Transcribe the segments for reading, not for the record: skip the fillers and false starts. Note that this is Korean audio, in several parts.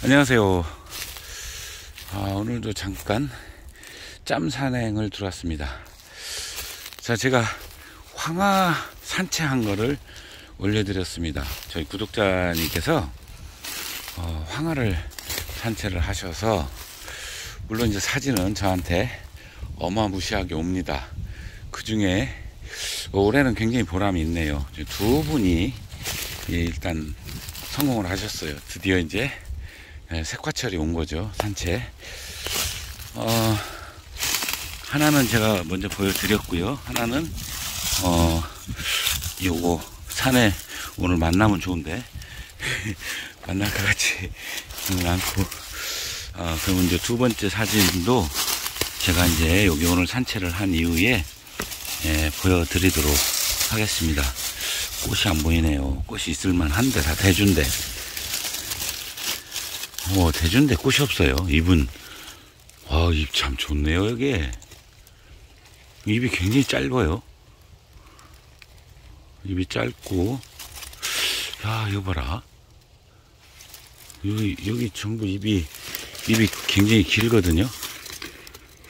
안녕하세요. 오늘도 잠깐 짬 산행을 들어왔습니다. 자, 제가 황하 산책한 거를 올려드렸습니다. 저희 구독자님께서 황하를 산책을 하셔서, 물론 이제 사진은 저한테 어마무시하게 옵니다. 그 중에 올해는 굉장히 보람이 있네요. 두 분이 일단 성공을 하셨어요. 드디어 이제 색화철이 온 거죠, 산책. 하나는 제가 먼저 보여드렸고요. 하나는 요거 산에 오늘 만나면 좋은데 만날 것 같지는 않고, 그럼 이제 두 번째 사진도 제가 이제 여기 오늘 산책을 한 이후에 보여드리도록 하겠습니다. 꽃이 안 보이네요. 꽃이 있을만 한데 다 대준데. 대준데 꽃이 없어요. 잎은, 잎 참 좋네요. 여기 잎이 굉장히 짧아요. 잎이 짧고, 야, 이거 봐라. 여기 전부 잎이 굉장히 길거든요.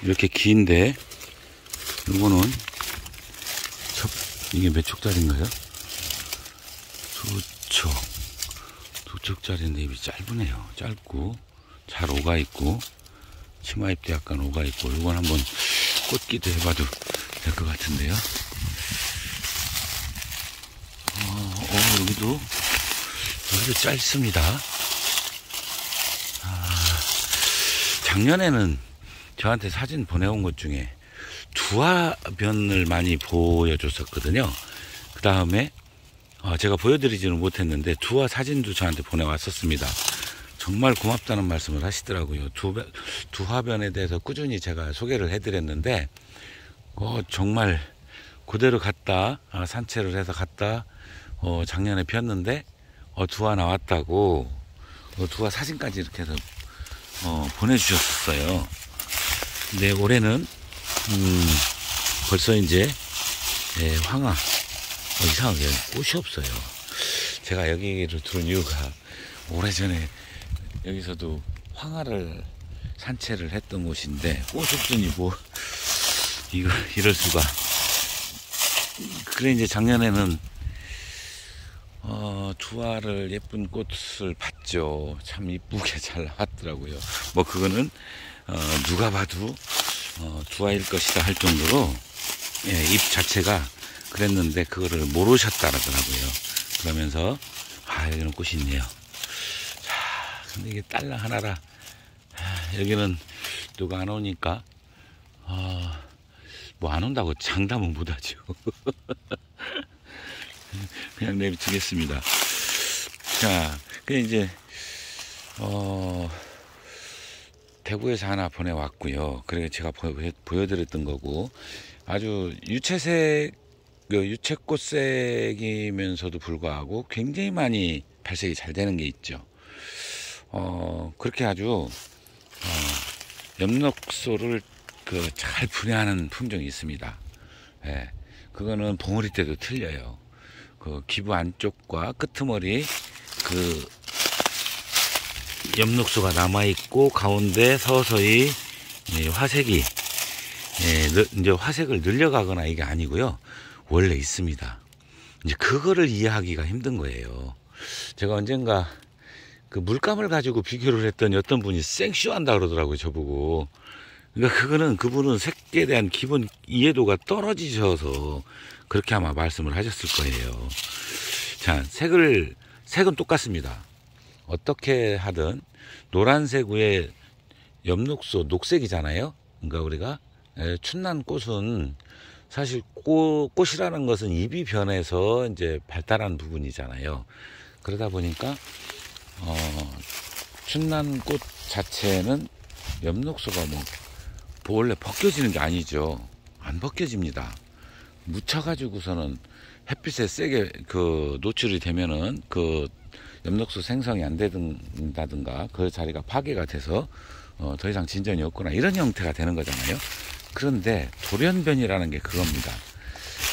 이렇게 긴데, 이거는 이게 몇 촉짜리인가요? 두 촉짜리인데 잎이 짧으네요. 짧고 잘 오가있고, 치마잎도 약간 오가있고. 이건 한번 꽂기도 해봐도 될 것 같은데요. 여기도 짧습니다. 작년에는 저한테 사진 보내온 것 중에 두화변을 많이 보여줬었거든요. 그 다음에 제가 보여드리지는 못했는데 두화 사진도 저한테 보내왔었습니다. 정말 고맙다는 말씀을 하시더라고요. 두화변에 대해서 꾸준히 제가 소개를 해드렸는데, 정말 그대로 갔다, 산책을 해서 갔다, 작년에 피었는데 두화 나왔다고, 두화 사진까지 이렇게 해서 보내주셨어요. 근데 올해는 벌써 이제 황하, 이상하게 꽃이 없어요. 제가 여기를 들은 이유가, 오래전에 여기서도 황하를 산책을 했던 곳인데 꽃 없으니 이럴 수가. 그래 이제 작년에는 두화를, 예쁜 꽃을 봤죠. 참 이쁘게 잘 나왔더라고요. 그거는 누가 봐도 두화일 것이다 할 정도로 잎 자체가 그랬는데, 그거를 모르셨다 그러더라고요. 그러면서 여기는 꽃이 있네요. 자, 근데 이게 딸랑 하나라. 여기는 누가 안 오니까 안 온다고 장담은 못하죠. 그냥 내비두겠습니다. 자, 그냥 이제 대구에서 하나 보내왔고요. 그래 제가 보여드렸던 거고, 아주 유채꽃색이면서도 불구하고 굉장히 많이 발색이 잘 되는 게 있죠. 그렇게 아주 엽록소를 잘 분해하는 품종이 있습니다. 그거는 봉우리 때도 틀려요. 기부 안쪽과 끄트머리 엽록소가 남아있고, 가운데 서서히 화색이 이제 화색을 늘려가거나 이게 아니고요. 원래 있습니다. 이제 그거를 이해하기가 힘든 거예요. 제가 언젠가 물감을 가지고 비교를 했더니 어떤 분이 생쇼한다 그러더라고요, 저보고. 그러니까 그분은 색에 대한 기본 이해도가 떨어지셔서 그렇게 아마 말씀을 하셨을 거예요. 자, 색은 똑같습니다. 어떻게 하든 노란색 위에 엽록소 녹색이잖아요. 그러니까 우리가 춘난 꽃은 사실 꽃이라는 것은 잎이 변해서 이제 발달한 부분이잖아요. 그러다 보니까 춘난 꽃 자체는 엽록소가 원래 벗겨지는 게 아니죠. 안 벗겨집니다. 묻혀가지고서는 햇빛에 세게 노출이 되면은 엽록소 생성이 안 된다든가, 그 자리가 파괴가 돼서 더 이상 진전이 없거나 이런 형태가 되는 거잖아요. 그런데 돌연변이라는 게 그겁니다.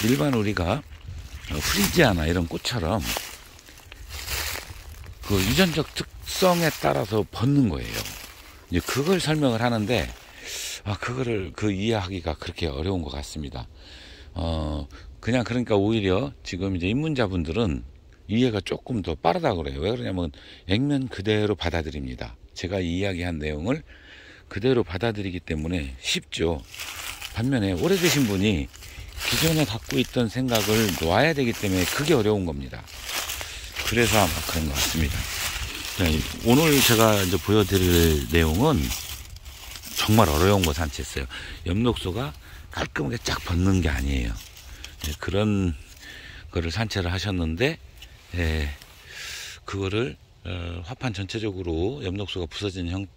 일반 우리가 프리지아나 이런 꽃처럼 그 유전적 특성에 따라서 벗는 거예요. 이제 그걸 설명을 하는데, 그거를 이해하기가 그렇게 어려운 것 같습니다. 그냥 그러니까 오히려 지금 이제 입문자분들은 이해가 조금 더 빠르다 그래요. 왜 그러냐면 액면 그대로 받아들입니다. 제가 이야기한 내용을 그대로 받아들이기 때문에 쉽죠. 반면에 오래되신 분이 기존에 갖고 있던 생각을 놔야 되기 때문에 그게 어려운 겁니다. 그래서 아마 그런 것 같습니다. 자, 오늘 제가 이제 보여드릴 내용은 정말 어려운 거 산치했어요. 엽록소가 깔끔하게 쫙 벗는 게 아니에요. 그런 거를 산채를 하셨는데, 그거를 화판 전체적으로 엽록소가 부서진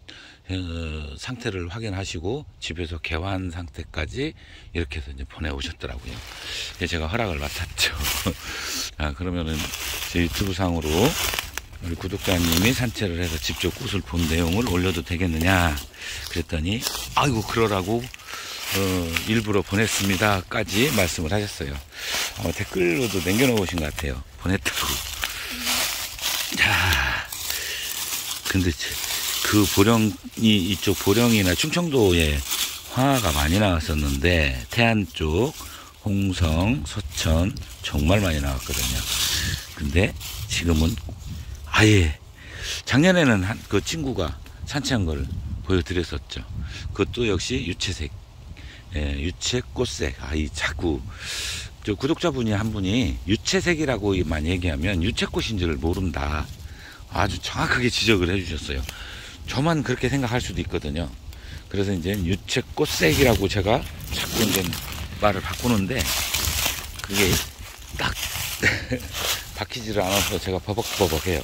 상태를 확인하시고 집에서 개화한 상태까지 이렇게 해서 이제 보내오셨더라고요. 제가 허락을 맡았죠. 그러면은 제 유튜브 상으로 우리 구독자님이 산채를 해서 직접 꽃을 본 내용을 올려도 되겠느냐 그랬더니 아이고 그러라고 일부러 보냈습니다까지 말씀을 하셨어요. 댓글로도 남겨놓으신 것 같아요. 보냈다고. 자, 근데 그 보령이 이쪽 보령이나 충청도에 화가 많이 나왔었는데 태안 쪽, 홍성, 서천 정말 많이 나왔거든요. 근데 지금은 아예 작년에는 그 친구가 산채한 걸 보여드렸었죠. 그것도 역시 유채색, 유채꽃색. 이 자꾸 저 구독자분이 한 분이 유채색이라고만 얘기하면 유채꽃인 줄 모른다. 아주 정확하게 지적을 해주셨어요. 저만 그렇게 생각할 수도 있거든요. 그래서 이제 유채꽃색이라고 제가 자꾸 이제 말을 바꾸는데 그게 딱 박히지를 않아서 제가 버벅버벅해요.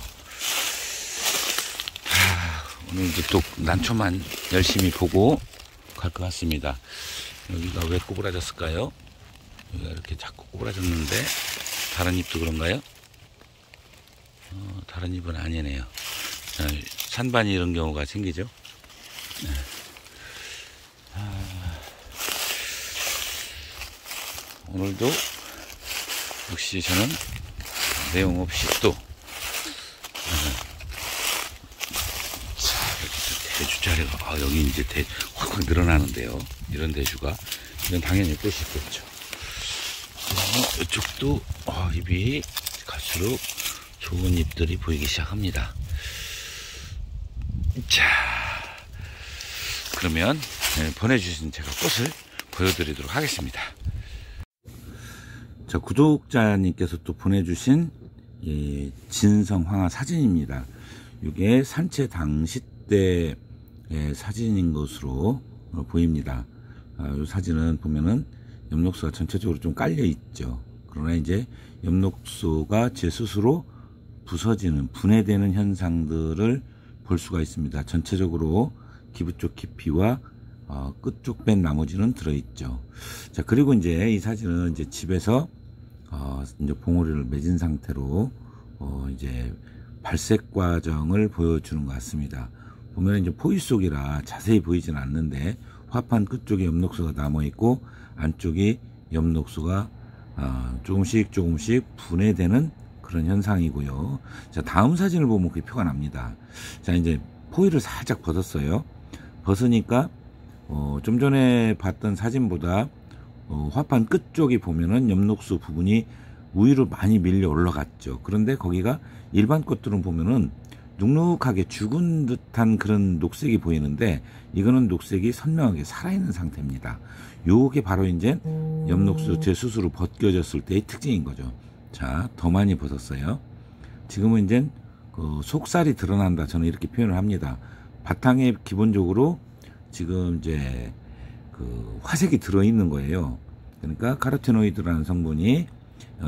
오늘 이제 또 난초만 열심히 보고 갈 것 같습니다. 여기가 왜 꼬부라졌을까요? 여기가 이렇게 자꾸 꼬부라졌는데 다른 잎도 그런가요? 다른 잎은 아니네요. 산반이 이런 경우가 생기죠. 오늘도 역시 저는 내용 없이 또 대주 자리가 여기 이제 확확 늘어나는데요. 이런 대주가 이건 당연히 꽃이 있겠죠. 이쪽도 잎이 갈수록 좋은 잎들이 보이기 시작합니다. 자, 그러면 보내주신 제가 꽃을 보여드리도록 하겠습니다. 자, 구독자님께서 또 보내주신 진성 황화 사진입니다. 이게 산채 당시 때 사진인 것으로 보입니다. 이 사진은 보면은 엽록소가 전체적으로 좀 깔려 있죠. 그러나 이제 엽록소가 제 스스로 부서지는, 분해되는 현상들을 볼 수가 있습니다. 전체적으로 기부 쪽 깊이와 끝쪽 뺀 나머지는 들어있죠. 자, 그리고 이제 이 사진은 이제 집에서 이제 봉오리를 맺은 상태로 이제 발색 과정을 보여주는 것 같습니다. 보면 이제 포유 속이라 자세히 보이지는 않는데 화판 끝쪽에 엽록소가 남아 있고 안쪽이 엽록소가 조금씩 분해되는 그런 현상이고요. 자, 다음 사진을 보면 그게 표가 납니다. 자, 이제 포유를 살짝 벗었어요. 벗으니까 좀 전에 봤던 사진보다 화판 끝쪽이 보면은 엽록소 부분이 위로 많이 밀려 올라갔죠. 그런데 거기가 일반 꽃들은 보면은 눅눅하게 죽은 듯한 그런 녹색이 보이는데 이거는 녹색이 선명하게 살아있는 상태입니다. 요게 바로 이제 엽록소 제 스스로 벗겨졌을 때의 특징인 거죠. 자, 더 많이 벗었어요. 지금은 이제 속살이 드러난다. 저는 이렇게 표현을 합니다. 바탕에 기본적으로 지금 이제 화색이 들어있는 거예요. 그러니까 카로티노이드라는 성분이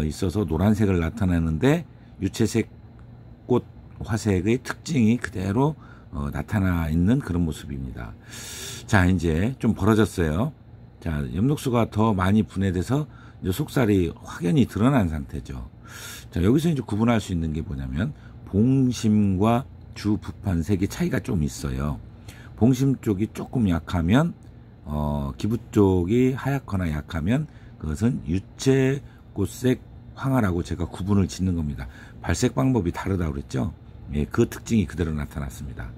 있어서 노란색을 나타내는데 유채색 꽃 화색의 특징이 그대로 나타나 있는 그런 모습입니다. 자, 이제 좀 벌어졌어요. 자, 엽록소가 더 많이 분해돼서 이제 속살이 확연히 드러난 상태죠. 자, 여기서 이제 구분할 수 있는 게 뭐냐면 봉심과 주부판색의 차이가 좀 있어요. 봉심 쪽이 조금 약하면 기부 쪽이 하얗거나 약하면 그것은 유채꽃색 황화라고 제가 구분을 짓는 겁니다. 발색 방법이 다르다고 그랬죠. 예, 그 특징이 그대로 나타났습니다.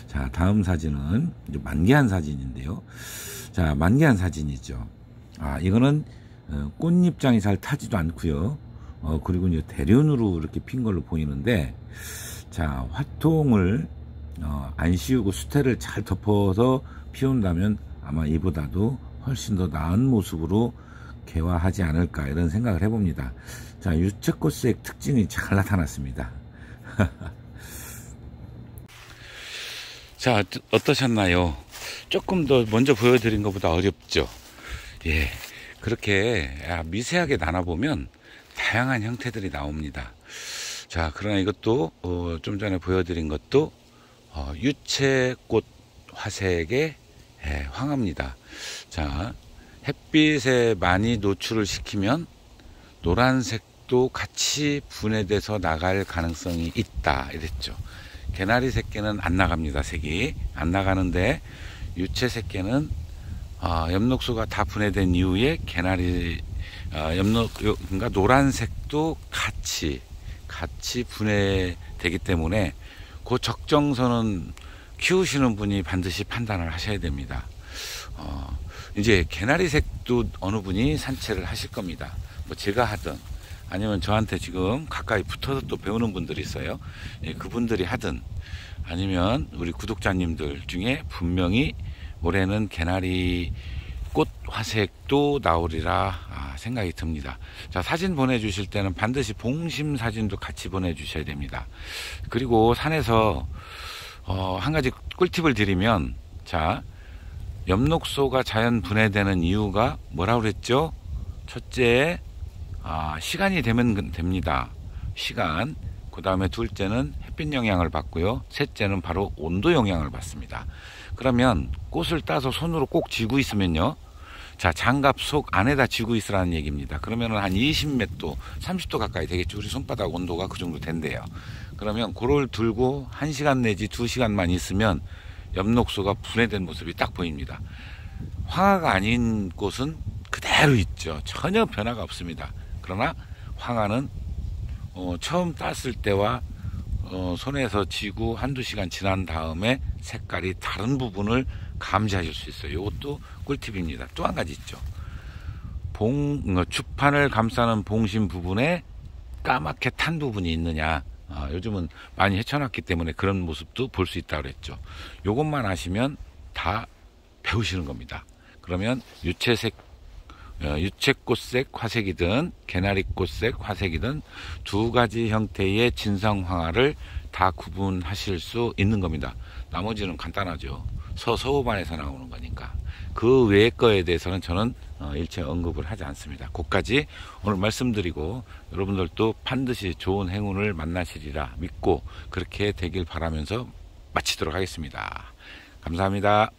자, 다음 사진은 이제 만개한 사진인데요. 자, 만개한 사진이죠. 이거는 꽃잎장이 잘 타지도 않고요. 그리고 이제 대륜으로 이렇게 핀 걸로 보이는데, 자, 화통을 안 씌우고 수태를 잘 덮어서 피운다면 아마 이보다도 훨씬 더 나은 모습으로 개화하지 않을까, 이런 생각을 해봅니다. 자, 유채꽃색 특징이 잘 나타났습니다. 자, 어떠셨나요? 조금 더 먼저 보여드린 것보다 어렵죠? 예, 그렇게 미세하게 나눠보면 다양한 형태들이 나옵니다. 자, 그러나 이것도 좀 전에 보여드린 것도 유채꽃 화색의 황화입니다. 자, 햇빛에 많이 노출을 시키면 노란색도 같이 분해돼서 나갈 가능성이 있다, 이랬죠. 개나리 새끼는 안 나갑니다. 색이 안 나가는데 유채 새끼는 엽록소가 다 분해된 이후에 개나리 그러니까 노란색도 같이 분해되기 때문에 그 적정선은 키우시는 분이 반드시 판단을 하셔야 됩니다. 이제 개나리색도 어느 분이 산채를 하실 겁니다. 뭐 제가 하든 아니면 저한테 지금 가까이 붙어서 또 배우는 분들이 있어요. 예, 그분들이 하든 아니면 우리 구독자님들 중에 분명히 올해는 개나리 꽃 화색도 나오리라 생각이 듭니다. 자, 사진 보내주실 때는 반드시 봉심 사진도 같이 보내주셔야 됩니다. 그리고 산에서 한 가지 꿀팁을 드리면, 자, 엽록소가 자연 분해되는 이유가 뭐라고 그랬죠? 첫째, 시간이 되면 됩니다. 시간. 그 다음에 둘째는 햇빛 영향을 받고요. 셋째는 바로 온도 영향을 받습니다. 그러면 꽃을 따서 손으로 꼭 쥐고 있으면요, 자, 장갑 속 안에다 쥐고 있으라는 얘기입니다. 그러면은 한 20몇 도, 30도 가까이 되겠죠. 우리 손바닥 온도가 그 정도 된대요. 그러면 그걸 들고 1시간 내지 2시간만 있으면 엽록소가 분해된 모습이 딱 보입니다. 황화가 아닌 꽃은 그대로 있죠. 전혀 변화가 없습니다. 그러나 황화는 처음 땄을 때와 손에서 쥐고 한두 시간 지난 다음에 색깔이 다른 부분을 감지하실 수 있어요. 이것도 꿀팁입니다. 또 한 가지 있죠. 주판을 감싸는 봉심 부분에 까맣게 탄 부분이 있느냐. 요즘은 많이 헤쳐놨기 때문에 그런 모습도 볼 수 있다고 그랬죠. 요것만 아시면 다 배우시는 겁니다. 그러면 유채꽃색 화색이든 개나리꽃색 화색이든 두 가지 형태의 진성황화를 다 구분하실 수 있는 겁니다. 나머지는 간단하죠. 서호반에서 나오는 거니까. 그 외의 거에 대해서는 저는 일체 언급을 하지 않습니다. 그까지 오늘 말씀드리고 여러분들도 반드시 좋은 행운을 만나시리라 믿고 그렇게 되길 바라면서 마치도록 하겠습니다. 감사합니다.